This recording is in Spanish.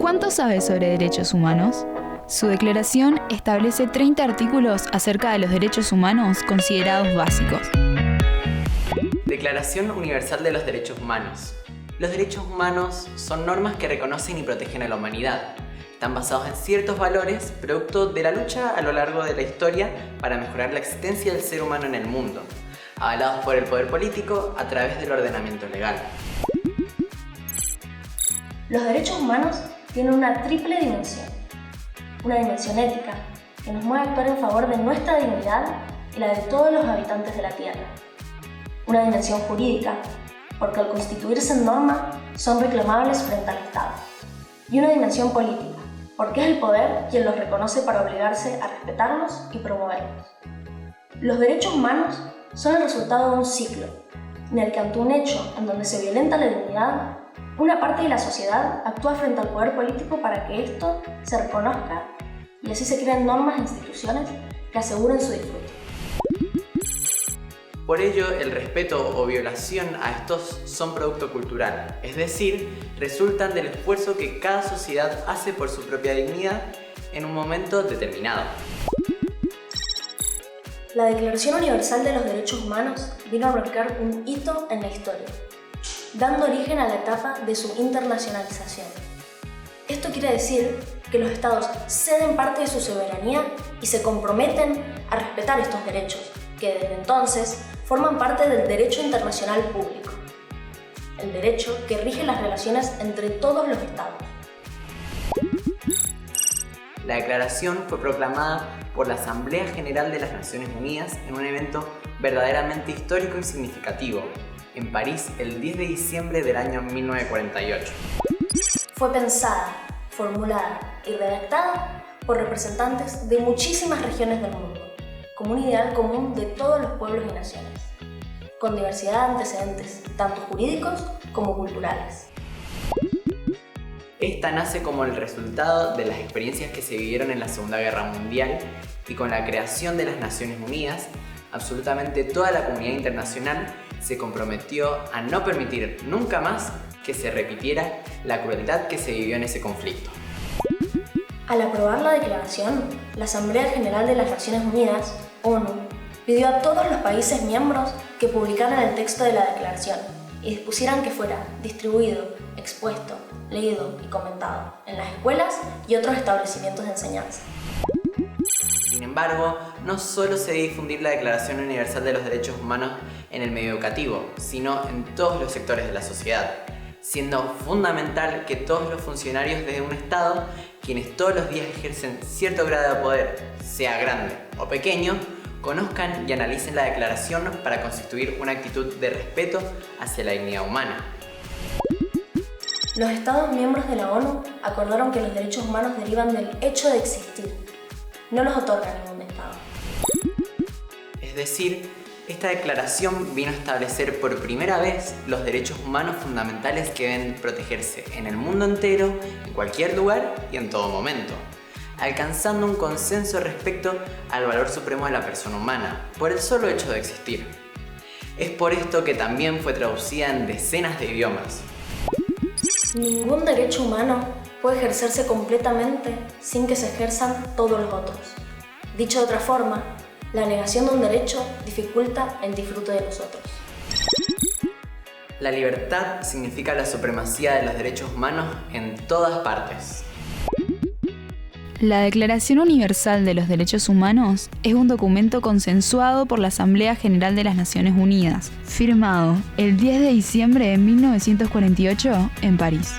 ¿Cuánto sabes sobre derechos humanos? Su declaración establece 30 artículos acerca de los derechos humanos considerados básicos. Declaración Universal de los Derechos Humanos. Los derechos humanos son normas que reconocen y protegen a la humanidad. Están basados en ciertos valores, producto de la lucha a lo largo de la historia para mejorar la existencia del ser humano en el mundo, avalados por el poder político a través del ordenamiento legal. Los derechos humanos tienen una triple dimensión. Una dimensión ética, que nos mueve a actuar en favor de nuestra dignidad y la de todos los habitantes de la Tierra. Una dimensión jurídica, porque al constituirse en norma son reclamables frente al Estado. Y una dimensión política, porque es el poder quien los reconoce para obligarse a respetarlos y promoverlos. Los derechos humanos son el resultado de un ciclo, en el que ante un hecho en donde se violenta la dignidad, una parte de la sociedad actúa frente al poder político para que esto se reconozca y así se crean normas e instituciones que aseguren su disfrute. Por ello, el respeto o violación a estos son producto cultural, es decir, resultan del esfuerzo que cada sociedad hace por su propia dignidad en un momento determinado. La Declaración Universal de los Derechos Humanos vino a marcar un hito en la historia, dando origen a la etapa de su internacionalización. Esto quiere decir que los estados ceden parte de su soberanía y se comprometen a respetar estos derechos, que desde entonces forman parte del derecho internacional público, el derecho que rige las relaciones entre todos los estados. La declaración fue proclamada por la Asamblea General de las Naciones Unidas en un evento verdaderamente histórico y significativo, en París el 10 de diciembre del año 1948. Fue pensada, formulada y redactada por representantes de muchísimas regiones del mundo, como un ideal común de todos los pueblos y naciones, con diversidad de antecedentes, tanto jurídicos como culturales. Esta nace como el resultado de las experiencias que se vivieron en la Segunda Guerra Mundial y con la creación de las Naciones Unidas, absolutamente toda la comunidad internacional se comprometió a no permitir nunca más que se repitiera la crueldad que se vivió en ese conflicto. Al aprobar la declaración, la Asamblea General de las Naciones Unidas, ONU, pidió a todos los países miembros que publicaran el texto de la declaración y dispusieran que fuera distribuido, expuesto, leído y comentado en las escuelas y otros establecimientos de enseñanza. Sin embargo, no solo se debe difundir la Declaración Universal de los Derechos Humanos en el medio educativo, sino en todos los sectores de la sociedad, siendo fundamental que todos los funcionarios de un Estado, quienes todos los días ejercen cierto grado de poder, sea grande o pequeño, conozcan y analicen la declaración para constituir una actitud de respeto hacia la dignidad humana. Los Estados miembros de la ONU acordaron que los derechos humanos derivan del hecho de existir, no los otorga ningún Estado. Es decir, esta declaración vino a establecer por primera vez los derechos humanos fundamentales que deben protegerse en el mundo entero, en cualquier lugar y en todo momento, alcanzando un consenso respecto al valor supremo de la persona humana, por el solo hecho de existir. Es por esto que también fue traducida en decenas de idiomas. Ningún derecho humano puede ejercerse completamente sin que se ejerzan todos los otros. Dicho de otra forma, la negación de un derecho dificulta el disfrute de los otros. La libertad significa la supremacía de los derechos humanos en todas partes. La Declaración Universal de los Derechos Humanos es un documento consensuado por la Asamblea General de las Naciones Unidas, firmado el 10 de diciembre de 1948 en París.